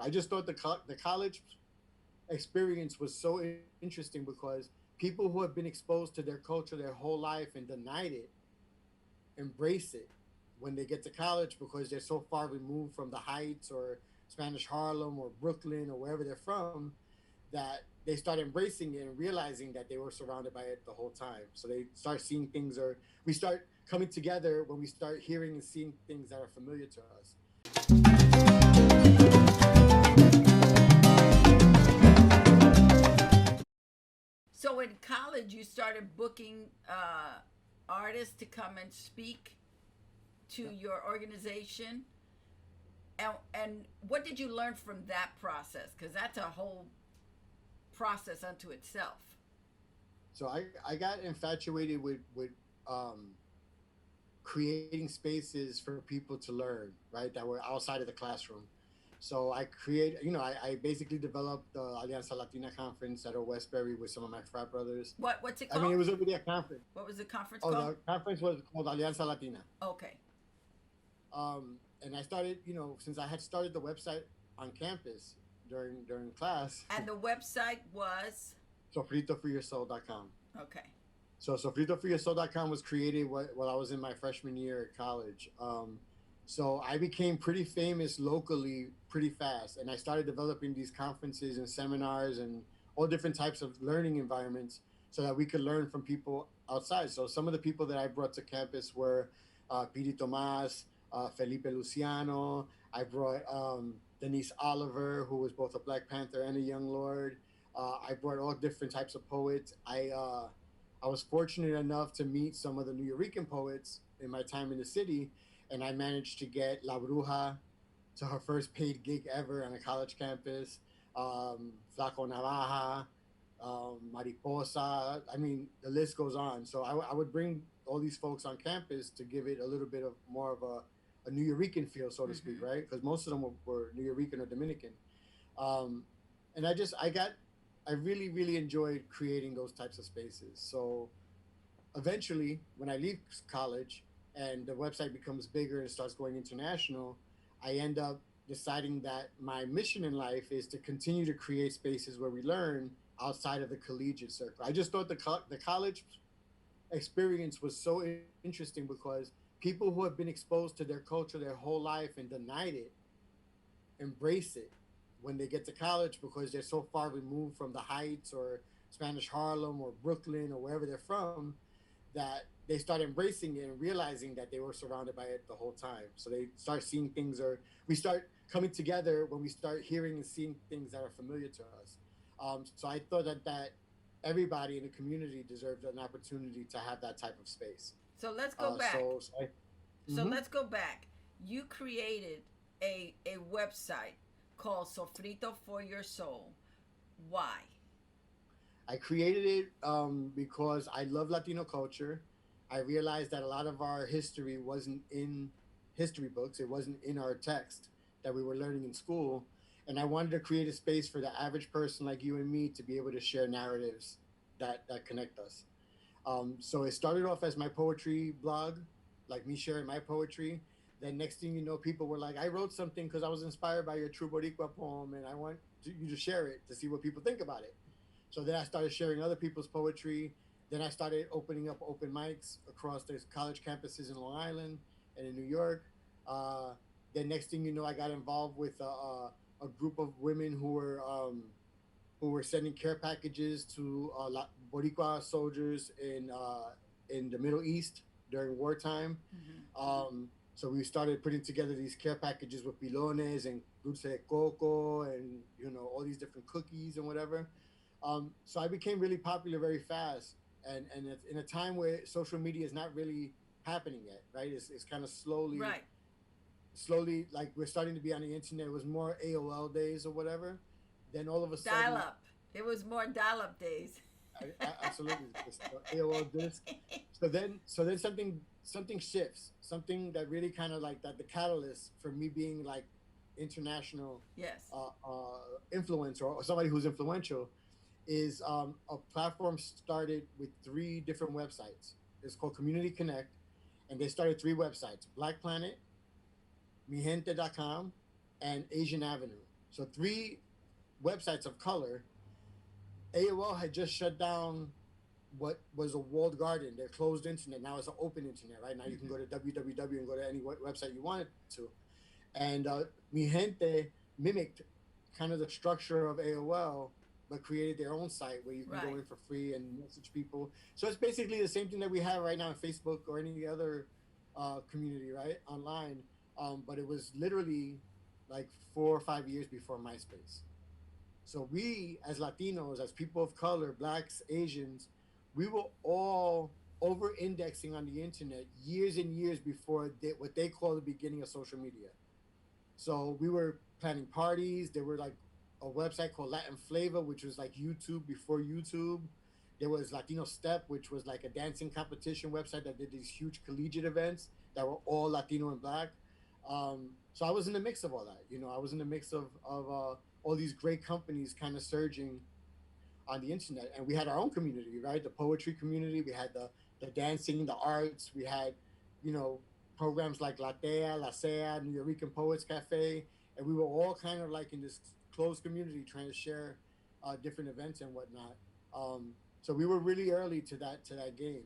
circle. I just thought the college experience was so interesting because people who have been exposed to their culture their whole life and denied it embrace it when they get to college because they're so far removed from the Heights or Spanish Harlem or Brooklyn or wherever they're from that they start embracing it and realizing that they were surrounded by it the whole time. So they start seeing things, or we start coming together when we start hearing and seeing things that are familiar to us. So in college, you started booking artists to come and speak to your organization. And what did you learn from that process? Because that's a whole process unto itself. So I got infatuated with um, creating spaces for people to learn, right, that were outside of the classroom. So I basically developed the Alianza Latina conference at Westbury with some of my frat brothers. What's it I mean, called? it was already a conference. What was the conference Oh, called? the conference was called Alianza Latina. Okay. And I started, since I had started the website on campus during class, And the website was sofritoforyoursoul.com. okay. So sofritoforyoursoul.com was created while I was in my freshman year at college. So I became pretty famous locally pretty fast, and I started developing these conferences and seminars and all different types of learning environments so that we could learn from people outside. So some of the people that I brought to campus were Piri Tomas, Felipe Luciano. I brought Denise Oliver, who was both a Black Panther and a Young Lord. I brought all different types of poets. I was fortunate enough to meet some of the New Yorican poets in my time in the city, and I managed to get La Bruja to her first paid gig ever on a college campus. Flaco Navaja, Mariposa. I mean, the list goes on. So I would bring all these folks on campus to give it a little bit of more of a New Yorican feel, so to speak, right? Because most of them were New Yorican or Dominican. Um, and I really, really enjoyed creating those types of spaces. So eventually, when I leave college and the website becomes bigger and starts going international, I end up deciding that my mission in life is to continue to create spaces where we learn outside of the collegiate circle. I just thought the college experience was so interesting because people who have been exposed to their culture their whole life and denied it embrace it when they get to college because they're so far removed from the Heights or Spanish Harlem or Brooklyn or wherever they're from that they start embracing it and realizing that they were surrounded by it the whole time. So they start seeing things, or we start coming together when we start hearing and seeing things that are familiar to us. So I thought that everybody in the community deserved an opportunity to have that type of space. So let's go back. So Mhm. let's go back. You created a website called Sofrito for Your Soul. Why? I created it because I love Latino culture. I realized that a lot of our history wasn't in history books. It wasn't in our text that we were learning in school. And I wanted to create a space for the average person like you and me to be able to share narratives that connect us. So it started off as my poetry blog, like me sharing my poetry. Then next thing you know, people were like, I wrote something because I was inspired by your True Boricua poem and I want you to share it to see what people think about it. So then I started sharing other people's poetry. Then I started opening up open mics across the college campuses in Long Island and in New York. Uh, then next thing you know, I got involved with a group of women who were sending care packages to Boricua soldiers in the Middle East during wartime. So we started putting together these care packages with pilones and dulce de coco and all these different cookies and whatever. So I became really popular very fast, and it's in a time where social media is not really happening yet, right? It's kind of Right. slowly, like we're starting to be on the internet. It was more AOL days or whatever. Then all of a Dial sudden, up. It was more dial up days. absolutely, this AOL disc. So then something shifts, something that really kind of like that the catalyst for me being like international Yes. influencer or somebody who's influential is a platform started with three different websites. It's called Community Connect, and they started three websites: Black Planet, Migente.com, and Asian Avenue. So three websites of color. AOL had just shut down what was a walled garden, their closed internet. Now it's an open internet, right? Now you can go to www and go to any website you wanted to. And Mi Gente mimicked kind of the structure of AOL, but created their own site where you can go Right. in for free and message people. So it's basically the same thing that we have right now on Facebook or any other community, right? Online. But it was literally like 4 or 5 years before MySpace. So we, as Latinos, as people of color, blacks, Asians, we were all over indexing on the internet years and years before what they call the beginning of social media. So we were planning parties. There were like a website called Latin Flavor, which was like YouTube before YouTube. There was Latino Step, which was like a dancing competition website that did these huge collegiate events that were all Latino and black. So I was in the mix of all that. I was in the mix of all these great companies kind of surging on the internet, and we had our own community, right? The poetry community. We had the dancing, the arts. We had, you know, programs like Latea, La Sea, New Yorican Poets Cafe, and we were all kind of like in this closed community trying to share different events and whatnot. So we were really early to that game,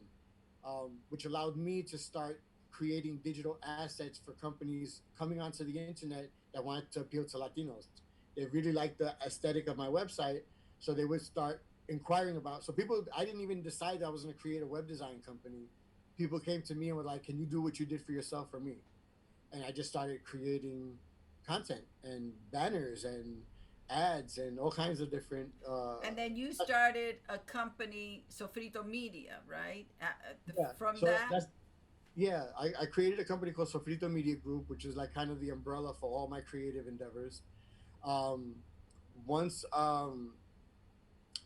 which allowed me to start creating digital assets for companies coming onto the internet that wanted to appeal to Latinos. They really liked the aesthetic of my website, so they would start inquiring about. So people, I didn't even decide that I was going to create a web design company. People came to me and were like, "Can you do what you did for yourself for me?" And I just started creating content and banners and ads and all kinds of different. And then you started a company, Sofrito Media, right? Yeah, From so that? that's yeah. I created a company called Sofrito Media Group, which is like kind of the umbrella for all my creative endeavors. Um, once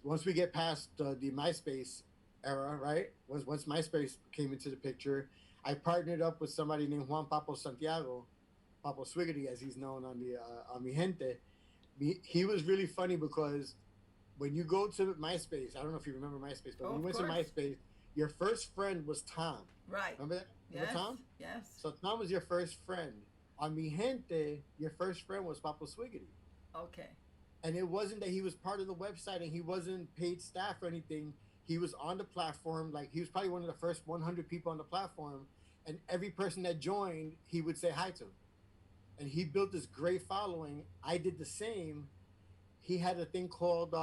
once we get past the MySpace era, right? Once MySpace came into the picture, I partnered up with somebody named Juan Papo Santiago, Papo Swiggity, as he's known on Mi Gente. He was really funny because when you go to MySpace, I don't know if you remember MySpace, but Oh, when you of went to course. MySpace, your first friend was Tom. Right. Remember that? Remember Yes. Tom? Yes. So Tom was your first friend. On Mi Gente, your first friend was Papo Swiggity. Okay. And it wasn't that he was part of the website and he wasn't paid staff or anything. He was on the platform, like he was probably one of the first 100 people on the platform, and every person that joined he would say hi to. And he built this great following. I did the same. He had a thing called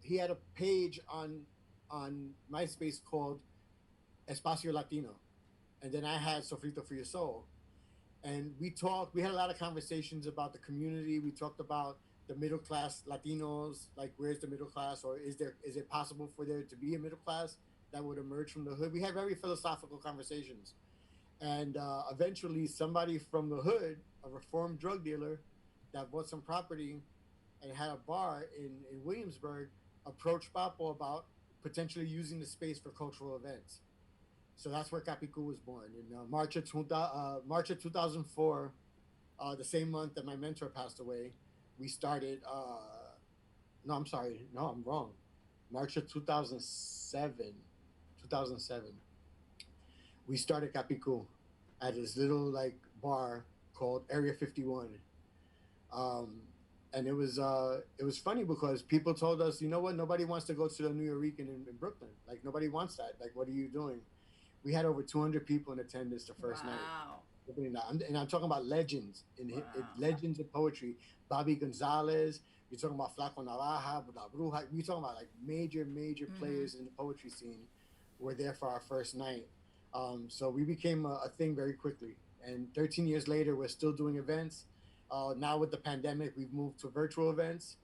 he had a page on MySpace called Espacio Latino, and then I had Sofrito for Your Soul. And we had a lot of conversations about the community. We talked about the middle class Latinos, like where's the middle class, or is it possible for there to be a middle class that would emerge from the hood? We had very philosophical conversations, and eventually somebody from the hood, a reformed drug dealer that bought some property and had a bar in Williamsburg, approached Papo about potentially using the space for cultural events. So that's where Capicu was born in March of 2004, the same month that my mentor passed away. We started. No, I'm sorry. No, I'm wrong. March of 2007. 2007. We started Capicu at this little like bar called Area 51. Um, and it was funny because people told us, you know what, nobody wants to go to the New York in Brooklyn. Like nobody wants that. Like, what are you doing? We had over 200 people in attendance the first night. Wow. And I'm talking about legends Wow. legends in poetry. Bobby Gonzalez. You're talking about Flaco Navaja, La Bruja. We're talking about like major Mm-hmm. players in the poetry scene. Were there for our first night. So we became a thing very quickly. And 13 years later, we're still doing events. Now with the pandemic, we've moved to virtual events.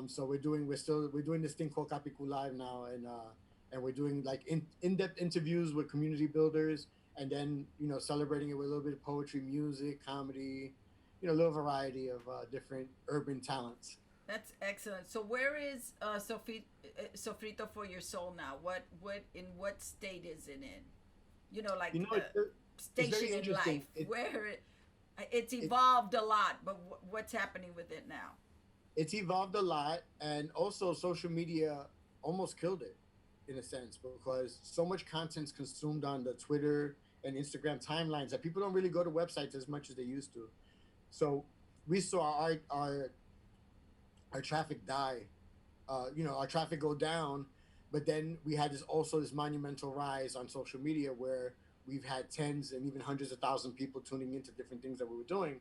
So we're doing this thing called Capicu Live now, and we're doing like in-depth interviews with community builders, and then celebrating it with a little bit of poetry, music, comedy, a little variety of different urban talents. That's excellent. So where is Sofrito for Your Soul now? What in what state is it in? You know, like It's station very in life. interesting. It, Where it's it evolved a lot, but what's happening with it now? it's evolved a lot, and also social media almost killed it in a sense because so much content's consumed on the Twitter and Instagram timelines that people don't really go to websites as much as they used to. So we saw our our traffic die, our traffic go down. But then we had this monumental rise on social media where we've had tens and even hundreds of thousand people tuning into different things that we were doing.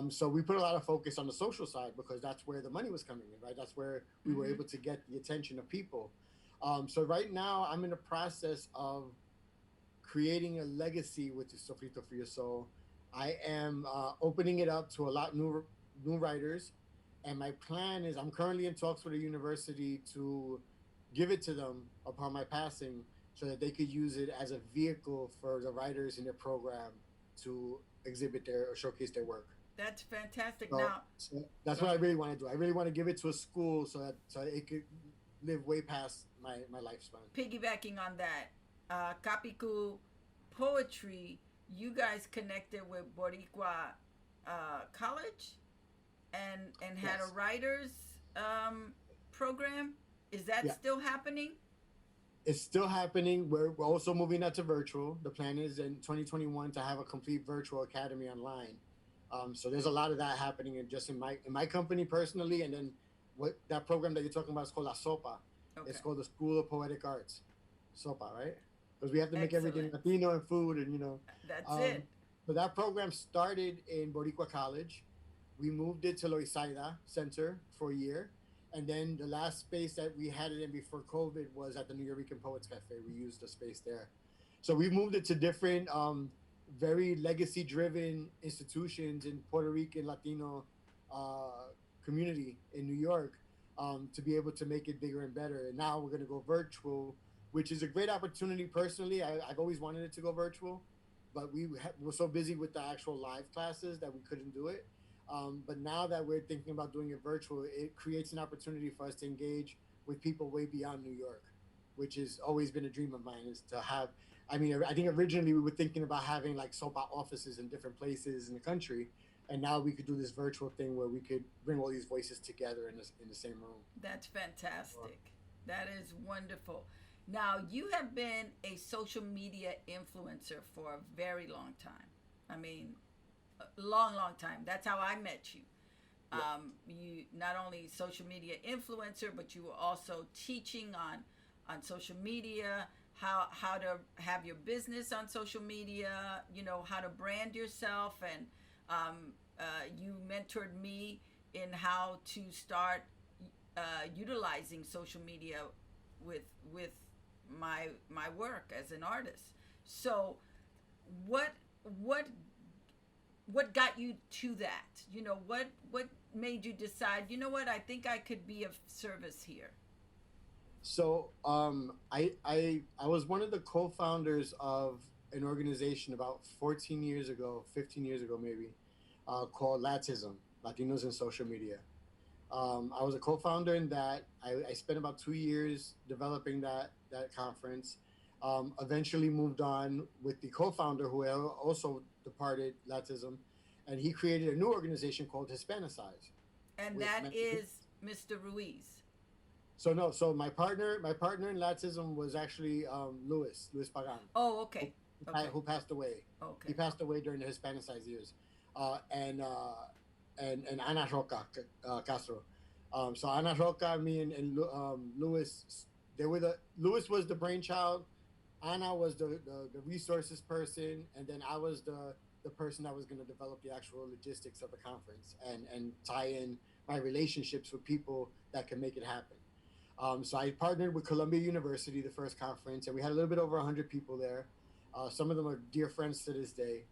So we put a lot of focus on the social side because that's where the money was coming in, right? That's where we were Mm-hmm. able to get the attention of people. So right now, I'm in the process of creating a legacy with the Sofrito for Your Soul. I am opening it up to a lot new writers, and my plan is I'm currently in talks with a university to give it to them upon my passing, so that they could use it as a vehicle for the writers in their program to exhibit their or showcase their work. That's fantastic. So, Now, so that's go what I ahead. really want to do. I really want to give it to a school so that it could live way past my lifespan. Piggybacking on that, Capicu poetry. You guys connected with Boricua College and had Yes. a writers program. Is that Yeah. still happening? It's still happening. We're also moving that to virtual. The plan is in 2021 to have a complete virtual academy online. So there's a lot of that happening just in my company personally, and then what that program that you're talking about is called La Sopa. It's Okay, called the School of Poetic Arts, Sopa, right? Because we have to make everything excellent. Latino and food, and That's Um, it. so that program started in Boricua College. We moved it to Loisaida Center for a year. And then the last space that we had it in before COVID was at the New Yorican Poets Cafe. We used the space there. So we've moved it to different, very legacy driven institutions in Puerto Rican Latino community in New York, to be able to make it bigger and better. And now we're going to go virtual, which is a great opportunity personally. I've always wanted it to go virtual, but were so busy with the actual live classes that we couldn't do it. But now that we're thinking about doing it virtual, it creates an opportunity for us to engage with people way beyond New York, which has always been a dream of mine. Is to have. I mean, I think originally we were thinking about having like SOPA offices in different places in the country, and now we could do this virtual thing where we could bring all these voices together in the same room. That's fantastic. That is wonderful. Now, you have been a social media influencer for a very long time. I mean, a long, long time. That's how I met you. Yeah. You not only social media influencer, but you were also teaching on social media, how to have your business on social media, how to brand yourself, and you mentored me in how to start utilizing social media with with my work as an artist. So, what what what got you to that? What made you decide? You know what? I think I could be of service here. So I was one of the co-founders of an organization about 14 years ago, 15 years ago maybe, called Latism, Latinos in Social Media. I was a co-founder in that. I spent about 2 years developing that conference. Eventually moved on with the co-founder who also departed Latism, and he created a new organization called Hispanicize, And which that meant is Mr. Ruiz. so no. So my partner in Latism was actually Luis Pagan, Oh, who, okay. Okay. who passed away. He Okay. passed away during the Hispanicized years, and Ana Roca Castro. So Ana Roca, me and Luis, Luis was the brainchild. Ana was the resources person, and then I was the person that was going to develop the actual logistics of the conference and tie in my relationships with people that can make it happen. So I partnered with Columbia University, the first conference, and we had a little bit over 100 people there. Some of them are dear friends to this day.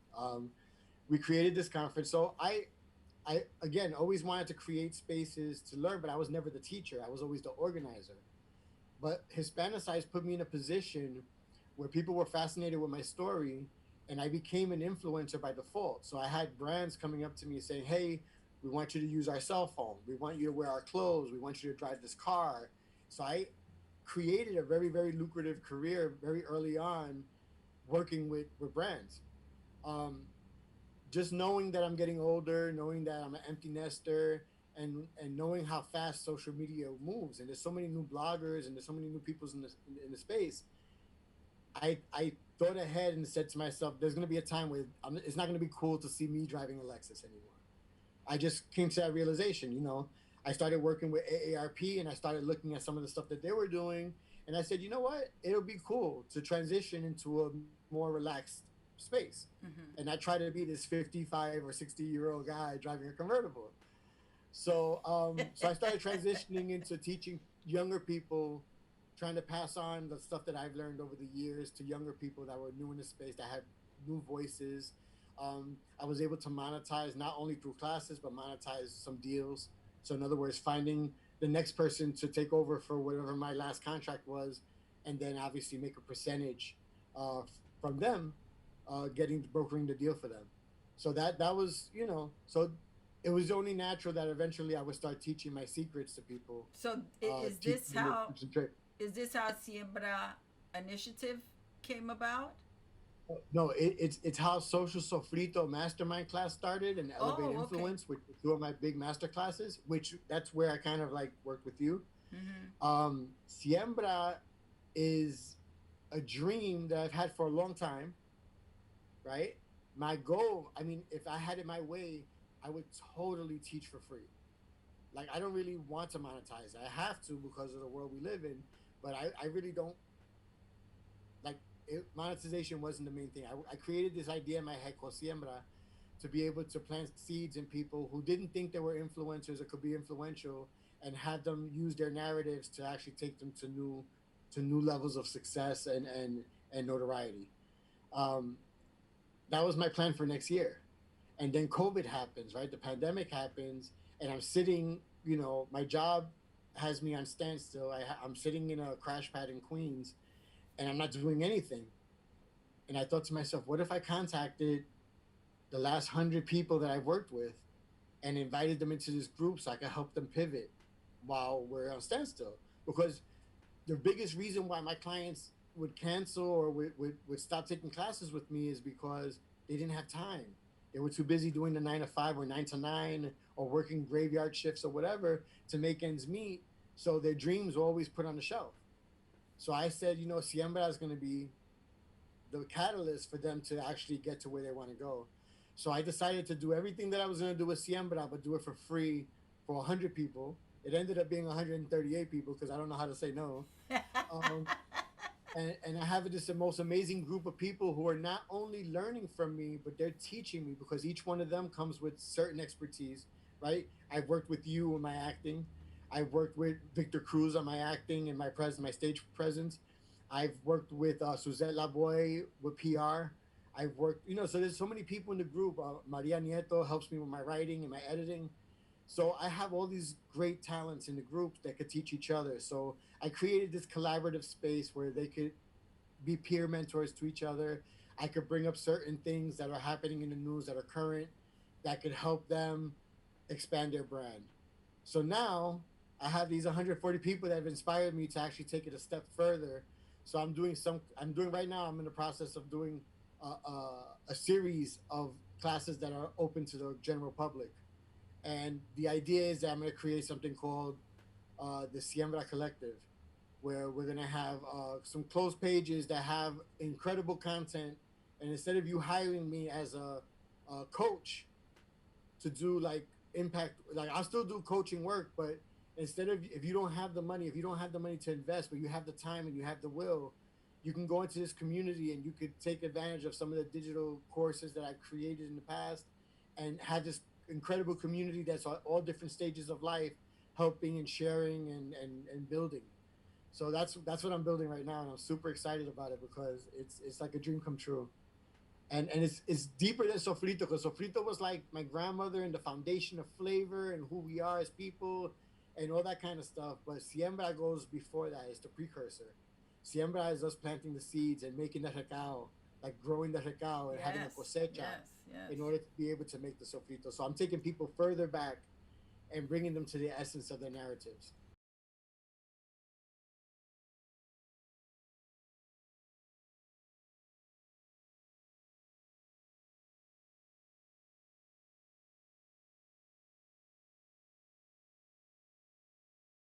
We created this conference. So I again always wanted to create spaces to learn, but I was never the teacher. I was always the organizer. But Hispanicize put me in a position where people were fascinated with my story, and I became an influencer by default. So I had brands coming up to me saying, "Hey, we want you to use our cell phone. We want you to wear our clothes. We want you to drive this car." So I created a very, very lucrative career very early on working with brands. Um, just knowing that I'm getting older, knowing that I'm an empty nester, and knowing how fast social media moves, and there's so many new bloggers and there's so many new people in the space. I thought ahead and said to myself, "There's going to be a time where it's not going to be cool to see me driving a Lexus anymore." I just came to that realization. I started working with AARP and I started looking at some of the stuff that they were doing. And I said, you know what? It'll be cool to transition into a more relaxed space. And I Mm-hmm. try to be this 55 or 60-year-old guy driving a convertible. So I started transitioning into teaching younger people, trying to pass on the stuff that I've learned over the years to younger people that were new in the space, that had new voices. I was able to monetize not only through classes, but monetize some deals. So in other words, finding the next person to take over for whatever my last contract was, and then obviously make a percentage from them, getting brokering the deal for them. So that was, so it was only natural that eventually I would start teaching my secrets to people, So is teaching this them the how tips and tricks. Siembra Initiative came about? No, it's how Social Sofrito Mastermind class started and Elevate Oh, okay. Influence, which were two of my big master classes, which that's where I kind of like worked with you. Mm-hmm. Siembra is a dream that I've had for a long time, right? My goal, I mean, if I had it my way, I would totally teach for free. Like, I don't really want to monetize. I have to because of the world we live in, but I really don't like monetization wasn't the main thing. I created this idea in my head called Siembra to be able to plant seeds in people who didn't think they were influencers or could be influential, and have them use their narratives to actually take them to new levels of success and notoriety. Um, that was my plan for next year. And then COVID happens, right? The pandemic happens, and I'm sitting, my job has me on standstill. I'm sitting in a crash pad in Queens, and I'm not doing anything. And I thought to myself, what if I contacted the last 100 people that I've worked with and invited them into this group so I could help them pivot while we're on standstill? Because the biggest reason why my clients would cancel or would stop taking classes with me is because they didn't have time. They were too busy doing the 9 to 5 or 9 to 9 or working graveyard shifts or whatever to make ends meet. So their dreams were always put on the shelf. So I said, Siembra is going to be the catalyst for them to actually get to where they want to go. So I decided to do everything that I was going to do with Siembra, but do it for free for 100 people. It ended up being 138 people because I don't know how to say no. Um, and I have this most amazing group of people who are not only learning from me, but they're teaching me because each one of them comes with certain expertise, right? I've worked with you in my acting. I've worked with Victor Cruz on my acting and my stage presence. I've worked with Suzette Laboy with PR. I've worked, so there's so many people in the group. Maria Nieto helps me with my writing and my editing. So I have all these great talents in the group that could teach each other. So I created this collaborative space where they could be peer mentors to each other. I could bring up certain things that are happening in the news that are current that could help them expand their brand. So now I have these 140 people that have inspired me to actually take it a step further. So I'm doing right now, I'm in the process of doing a series of classes that are open to the general public. And the idea is that I'm going to create something called the Siembra Collective, where we're going to have some closed pages that have incredible content. And instead of you hiring me as a coach to do like impact, like I'll still do coaching work, but instead of, if you don't have the money, if you don't have the money to invest, but you have the time and you have the will, you can go into this community and you could take advantage of some of the digital courses that I've created in the past and have this incredible community that's all different stages of life, helping and sharing and building. So that's what I'm building right now, and I'm super excited about it because it's like a dream come true. And it's deeper than Sofrito, because Sofrito was like my grandmother and the foundation of flavor and who we are as people and all that kind of stuff. But Siembra goes before that. It's the precursor. Siembra is us planting the seeds and making the recao, like growing the recao and having a Yes, cosecha yes, yes. in order to be able to make the Sofrito. So I'm taking people further back and bringing them to the essence of their narratives.